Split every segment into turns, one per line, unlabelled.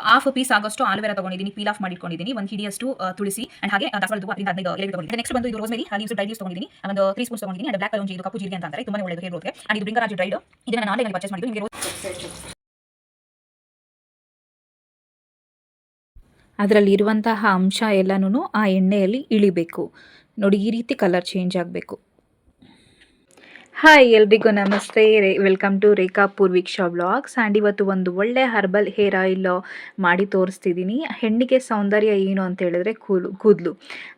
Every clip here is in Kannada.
ಹಾಫ್ ಪೀಸ್ ಆಗೋಷ್ಟು ಆಲೋವೆರಾ ತಗೊಂಡಿದ್ದೀನಿ, ಪೀಲ್ ಆಫ್ ಮಾಡಿಟ್ಕೊಂಡಿದ್ದೀನಿ. ಒಂದು ಹಿಡಿಯಷ್ಟು ತುಳಸಿ ಅಂಡ್ ಹಾಗೆ ದಾಸವಾಳದ ಹೂವು 15 ಎಲೆ ತಗೊಂಡಿದ್ದೀನಿ. ನೆಕ್ಸ್ಟ್ ಬಂದು ಇದು ರೋಸ್ಮೆರಿ ಲೀವ್ಸ್, ಡ್ರೈ ಲೀವ್ಸ್ ತಗೊಂಡಿದ್ದೀನಿ. ಒಂದು 3 ಸ್ಪೂನ್ಸ್ ತಗೊಂಡಿದ್ದೀನಿ. ಅಂಡ್ ಬ್ಲಾಕ್ ಕಲೋಂಜಿ, ಇದು ಕಪ್ಪು ಜೀರಿಗೆ ಅಂತ ಅಂತಾರೆ, ತುಂಬಾ ಒಳ್ಳೆಯದು ಹೇರ್ ಗ್ರೋತ್ಗೆ. ಅಂಡ್ ಇದು ಬ್ರಿಂಗರಾಜ್ ಡ್ರೈಡ್, ಇದನ್ನ ನಾನು ಆನ್ಲೈನ್ ಅಲ್ಲಿ ಪರ್ಚೇಸ್ ಮಾಡಿದ್ದು. ನಿಮಗೆ
ಅದರಲ್ಲಿ ಇರುವಂತಹ ಅಂಶ ಎಲ್ಲನೂ ಆ ಎಣ್ಣೆಯಲ್ಲಿ ಇಳಿಬೇಕು. ನೋಡಿ, ಈ ರೀತಿ ಕಲರ್ ಚೇಂಜ್ ಆಗಬೇಕು. ಹಾಯ್, ಎಲ್ರಿಗೂ ನಮಸ್ತೆ. Welcome to Rekha Poorviksha vlogs. And ಇವತ್ತು ಒಂದು ಒಳ್ಳೆ ಹರ್ಬಲ್ ಹೇರ್ ಆಯಿಲ್ ಮಾಡಿ ತೋರಿಸ್ತಿದ್ದೀನಿ. ಹೆಣ್ಣಿಗೆ ಸೌಂದರ್ಯ ಏನು ಅಂತ ಹೇಳಿದ್ರೆ ಕೂದಲು.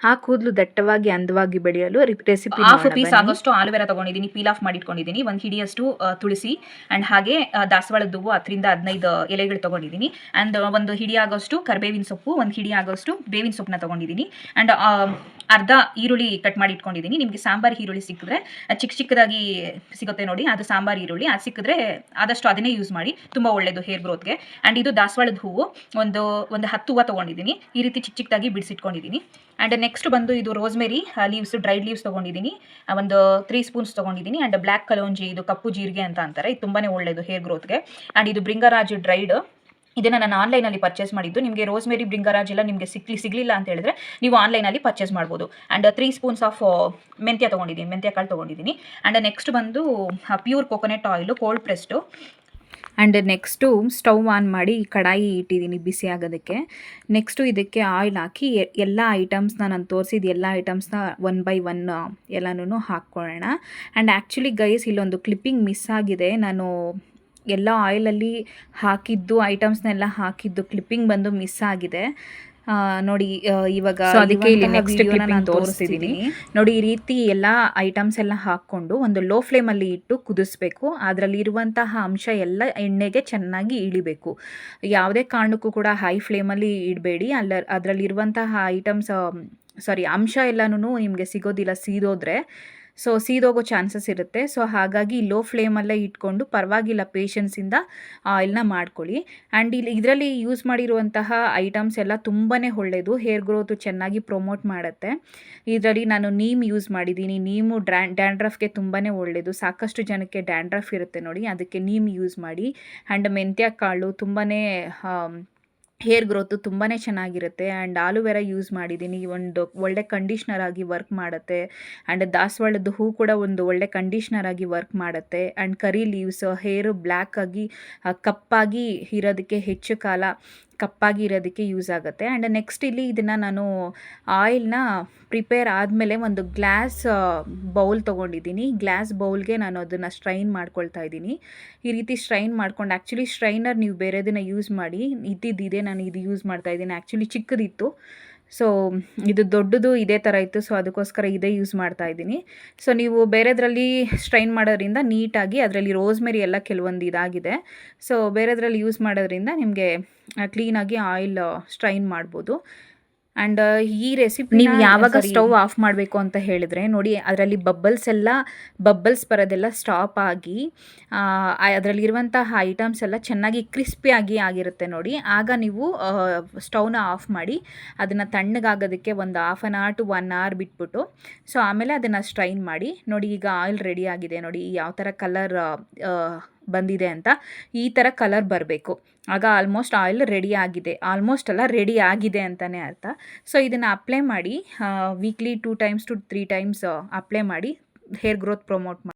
ಆ ಕೂದಲು ದಟ್ಟವಾಗಿ ಅಂದವಾಗಿ ಬೆಳೆಯಲು ರೆಸಿಪಿ.
ಹಾಫ್ ಪೀಸ್ ಆಗೋಷ್ಟು ಆಲೋವೆರಾ ತಗೊಂಡಿದ್ದೀನಿ, ಪೀಲ್ ಆಫ್ ಮಾಡಿಟ್ಕೊಂಡಿದ್ದೀನಿ. ಒಂದು ಹಿಡಿಯಷ್ಟು ತುಳಸಿ ಅಂಡ್ ಹಾಗೆ ದಾಸವಾಳದ ಹೂವು 10-15 ಎಲೆಗಳು ತಗೊಂಡಿದ್ದೀನಿ. ಅಂಡ್ ಒಂದು ಹಿಡಿ ಆಗೋಷ್ಟು ಕರ್ಬೇವಿನ ಸೊಪ್ಪು, ಒಂದು ಹಿಡಿ ಆಗೋಷ್ಟು ಬೇವಿನ ಸೊಪ್ಪನ್ನ ತಗೊಂಡಿದ್ದೀನಿ. ಅಂಡ್ ಅರ್ಧ ಈರುಳ್ಳಿ ಕಟ್ ಮಾಡಿ ಇಟ್ಕೊಂಡಿದ್ದೀನಿ. ನಿಮಗೆ ಸಾಂಬಾರ್ ಈರುಳ್ಳಿ ಸಿಕ್ಕಿದ್ರೆ ಚಿಕ್ಕದಾಗಿ ಸಿಗುತ್ತೆ ನೋಡಿ, ಅದು ಸಾಂಬಾರ್ ಈರುಳ್ಳಿ. ಅದು ಸಿಕ್ಕಿದ್ರೆ ಆದಷ್ಟು ಅದನ್ನೇ ಯೂಸ್ ಮಾಡಿ, ತುಂಬ ಒಳ್ಳೆಯದು ಹೇರ್ ಗ್ರೋತ್ಗೆ. ಆ್ಯಂಡ್ ಇದು ದಾಸವಾಳದ ಹೂವು ಒಂದು 10 ಹೂವು ತೊಗೊಂಡಿದ್ದೀನಿ. ಈ ರೀತಿ ಚಿಕ್ಕದಾಗಿ ಬಿಡಿಸಿಟ್ಕೊಂಡಿದ್ದೀನಿ. ಆ್ಯಂಡ್ ನೆಕ್ಸ್ಟ್ ಬಂದು ಇದು ರೋಸ್ಮೆರಿ ಲೀವ್ಸ್, ಡ್ರೈಡ್ ಲೀವ್ಸ್ ತೊಗೊಂಡಿದ್ದೀನಿ. ಒಂದು 3 ಸ್ಪೂನ್ಸ್ ತೊಗೊಂಡಿದ್ದೀನಿ. ಆ್ಯಂಡ್ ಬ್ಲ್ಯಾಕ್ ಕಲೋಂಜಿ, ಇದು ಕಪ್ಪು ಜೀರಿಗೆ ಅಂತ ಅಂತಾರೆ, ಇದು ತುಂಬಾ ಒಳ್ಳೆಯದು ಹೇರ್ ಗ್ರೋತ್ಗೆ. ಆ್ಯಂಡ್ ಇದು ಬ್ರಿಂಗರಾಜ್ ಡ್ರೈಡ್, ಇದನ್ನು ನಾನು ಆನ್ಲೈನಲ್ಲಿ ಪರ್ಚೇಸ್ ಮಾಡಿದ್ದು. ನಿಮಗೆ ರೋಸ್ಮೆರಿ, ಬ್ರಿಂಗರಾಜ್ ಎಲ್ಲ ನಿಮಗೆ ಸಿಗಲಿಲ್ಲ ಅಂತ ಹೇಳಿದ್ರೆ ನೀವು ಆನ್ಲೈನಲ್ಲಿ ಪರ್ಚೇಸ್ ಮಾಡ್ಬೋದು. ಆ್ಯಂಡ್ 3 ಸ್ಪೂನ್ಸ್ ಆಫ್ ಮೆಂತ್ಯ ತೊಗೊಂಡಿದ್ದೀನಿ, ಮೆಂತ್ಯ ಕಾಳು ತೊಗೊಂಡಿದ್ದೀನಿ. ಆ್ಯಂಡ್ ನೆಕ್ಸ್ಟ್ ಬಂದು pure coconut oil, cold pressed.
And next stove on ಮಾಡಿ ಕಡಾಯಿ ಇಟ್ಟಿದ್ದೀನಿ ಬಿಸಿ ಆಗೋದಕ್ಕೆ. ನೆಕ್ಸ್ಟು ಇದಕ್ಕೆ ಆಯಿಲ್ ಹಾಕಿ ಎಲ್ಲ ಐಟಮ್ಸ್ನ ನಾನು ತೋರಿಸಿದ ಎಲ್ಲ ಐಟಮ್ಸ್ನ 1 by 1 ಎಲ್ಲನೂ ಹಾಕ್ಕೊಳ್ಳೋಣ. ಆ್ಯಂಡ್ ಆ್ಯಕ್ಚುಲಿ ಗೈಸ್, ಇಲ್ಲೊಂದು ಕ್ಲಿಪ್ಪಿಂಗ್ ಮಿಸ್ ಆಗಿದೆ. ನಾನು ಎಲ್ಲ ಆಯಿಲಲ್ಲಿ ಹಾಕಿದ್ದು ಐಟಮ್ಸ್ನೆಲ್ಲ ಹಾಕಿದ್ದು ಕ್ಲಿಪ್ಪಿಂಗ್ ಬಂದು ಮಿಸ್ ಆಗಿದೆ ನೋಡಿ. ಇವಾಗ ಅದಕ್ಕೆ ಇಲ್ಲಿ ನೆಕ್ಸ್ಟ್ ಕ್ಲಿಪ್ಪಿಂಗ್ ತೋರಿಸ್ತಿದ್ದೀನಿ ನೋಡಿ. ಈ ರೀತಿ ಎಲ್ಲ ಐಟಮ್ಸ್ ಎಲ್ಲ ಹಾಕ್ಕೊಂಡು ಒಂದು ಲೋ ಫ್ಲೇಮಲ್ಲಿ ಇಟ್ಟು ಕುದಿಸ್ಬೇಕು. ಅದರಲ್ಲಿ ಇರುವಂತಹ ಅಂಶ ಎಲ್ಲ ಎಣ್ಣೆಗೆ ಚೆನ್ನಾಗಿ ಇಳಿಬೇಕು. ಯಾವುದೇ ಕಾರಣಕ್ಕೂ ಕೂಡ ಹೈ ಫ್ಲೇಮಲ್ಲಿ ಇಡಬೇಡಿ. ಅದರಲ್ಲಿರುವಂತಹ ಐಟಮ್ಸ್ ಅಂಶ ಎಲ್ಲನೂ ನಿಮಗೆ ಸಿಗೋದಿಲ್ಲ, ಸೀದೋದ್ರೆ. ಸೊ ಸೀದೋಗೋ ಚಾನ್ಸಸ್ ಇರುತ್ತೆ. ಸೊ ಹಾಗಾಗಿ ಲೋ ಫ್ಲೇಮಲ್ಲೇ ಇಟ್ಕೊಂಡು ಪರವಾಗಿಲ್ಲ, ಪೇಷನ್ಸಿಂದ ಆಯಿಲ್ನ ಮಾಡ್ಕೊಳ್ಳಿ. ಆ್ಯಂಡ್ ಇದರಲ್ಲಿ ಯೂಸ್ ಮಾಡಿರುವಂತಹ ಐಟಮ್ಸ್ ಎಲ್ಲ ತುಂಬಾ ಒಳ್ಳೆಯದು, ಹೇರ್ ಗ್ರೋತು ಚೆನ್ನಾಗಿ ಪ್ರಮೋಟ್ ಮಾಡುತ್ತೆ. ಇದರಲ್ಲಿ ನಾನು ನೀಮ್ ಯೂಸ್ ಮಾಡಿದ್ದೀನಿ. ನೀಮು ಡ್ಯಾಂಡ್ರಫ್ಗೆ ತುಂಬಾ ಒಳ್ಳೆಯದು. ಸಾಕಷ್ಟು ಜನಕ್ಕೆ ಡ್ಯಾಂಡ್ರಫ್ ಇರುತ್ತೆ ನೋಡಿ, ಅದಕ್ಕೆ ನೀಮ್ ಯೂಸ್ ಮಾಡಿ. ಆ್ಯಂಡ್ ಮೆಂತ್ಯ ಕಾಳು ತುಂಬಾ ಹೇರ್ ಗ್ರೋತು ತುಂಬಾ ಚೆನ್ನಾಗಿರುತ್ತೆ. ಆ್ಯಂಡ್ ಆಲೋವೆರಾ ಯೂಸ್ ಮಾಡಿದ್ದೀನಿ, ಒಂದು ಒಳ್ಳೆ ಕಂಡೀಷ್ನರ್ ಆಗಿ ವರ್ಕ್ ಮಾಡುತ್ತೆ. ಆ್ಯಂಡ್ ದಾಸವಾಳದ ಹೂ ಕೂಡ ಒಂದು ಒಳ್ಳೆ ಕಂಡೀಷ್ನರ್ ಆಗಿ ವರ್ಕ್ ಮಾಡುತ್ತೆ. And curry leaves, hair black ಆಗಿ ಕಪ್ಪಾಗಿ ಇರೋದಕ್ಕೆ, ಹೆಚ್ಚು ಕಾಲ ಕಪ್ಪಾಗಿ ಇರೋದಕ್ಕೆ ಯೂಸ್ ಆಗುತ್ತೆ. ಆ್ಯಂಡ್ ನೆಕ್ಸ್ಟ್ ಇಲ್ಲಿ ಇದನ್ನು ನಾನು ಆಯಿಲ್ನ ಪ್ರಿಪೇರ್ ಆದಮೇಲೆ ಒಂದು ಗ್ಲಾಸ್ ಬೌಲ್ ತೊಗೊಂಡಿದ್ದೀನಿ. ಗ್ಲಾಸ್ ಬೌಲ್ಗೆ ನಾನು ಅದನ್ನು ಸ್ಟ್ರೈನ್ ಮಾಡ್ಕೊಳ್ತಾ ಇದ್ದೀನಿ. ಈ ರೀತಿ ಸ್ಟ್ರೈನ್ ಮಾಡ್ಕೊಂಡು, ಆ್ಯಕ್ಚುಲಿ ಸ್ಟ್ರೈನರ್ ನೀವು ಬೇರೆದನ್ನು ಯೂಸ್ ಮಾಡಿ, ಇದ್ದಿದ್ದಿದೆ, ನಾನು ಇದು ಯೂಸ್ ಮಾಡ್ತಾ ಇದ್ದೀನಿ. ಆ್ಯಕ್ಚುಲಿ ಚಿಕ್ಕದಿತ್ತು, ಸೊ ಇದು ದೊಡ್ಡದು ಇದೇ ಥರ ಇತ್ತು, ಸೊ ಅದಕ್ಕೋಸ್ಕರ ಇದೇ ಯೂಸ್ ಮಾಡ್ತಾ ಇದ್ದೀನಿ. ಸೊ ನೀವು ಬೇರೆದ್ರಲ್ಲಿ ಸ್ಟ್ರೈನ್ ಮಾಡೋದ್ರಿಂದ ನೀಟಾಗಿ ಅದರಲ್ಲಿ ರೋಸ್ಮೆರಿ ಎಲ್ಲ ಕೆಲವೊಂದು ಇದಾಗಿದೆ. ಸೊ ಬೇರೆದ್ರಲ್ಲಿ ಯೂಸ್ ಮಾಡೋದ್ರಿಂದ ನಿಮಗೆ ಕ್ಲೀನಾಗಿ ಆಯಿಲ್ ಸ್ಟ್ರೈನ್ ಮಾಡ್ಬೋದು. ಆ್ಯಂಡ್ ಈ ರೆಸಿಪಿ ನೀವು ಯಾವಾಗ ಸ್ಟವ್ ಆಫ್ ಮಾಡಬೇಕು ಅಂತ ಹೇಳಿದ್ರೆ ನೋಡಿ, ಅದರಲ್ಲಿ ಬಬ್ಬಲ್ಸ್ ಬರೋದೆಲ್ಲ ಸ್ಟಾಪ್ ಆಗಿ ಅದರಲ್ಲಿರುವಂತಹ ಐಟಮ್ಸ್ ಎಲ್ಲ ಚೆನ್ನಾಗಿ ಕ್ರಿಸ್ಪಿಯಾಗಿ ಆಗಿರುತ್ತೆ ನೋಡಿ. ಆಗ ನೀವು ಸ್ಟವ್ನ ಆಫ್ ಮಾಡಿ ಅದನ್ನು ತಣ್ಣಗಾಗೋದಕ್ಕೆ ಒಂದು 1/2 hour to 1 hour ಬಿಟ್ಬಿಟ್ಟು, ಸೊ ಆಮೇಲೆ ಅದನ್ನು ಸ್ಟ್ರೈನ್ ಮಾಡಿ ನೋಡಿ. ಈಗ ಆಯಿಲ್ ರೆಡಿ ಆಗಿದೆ ನೋಡಿ, ಯಾವ ಥರ ಕಲರ್ ಬಂದಿದೆ ಅಂತ. ಈ ಥರ ಕಲರ್ ಬರಬೇಕು, ಆಗ ಆಲ್ಮೋಸ್ಟ್ ಆಯಿಲ್ ರೆಡಿ ಆಗಿದೆ. ಆಲ್ಮೋಸ್ಟ್ ಅಲ್ಲ, ರೆಡಿ ಆಗಿದೆ ಅಂತಲೇ ಅರ್ಥ. ಸೊ ಇದನ್ನು ಅಪ್ಲೈ ಮಾಡಿ, weekly 2 times to 3 times apply ಮಾಡಿ ಹೇರ್ ಗ್ರೋತ್ ಪ್ರಮೋಟ್ ಮಾಡಿ.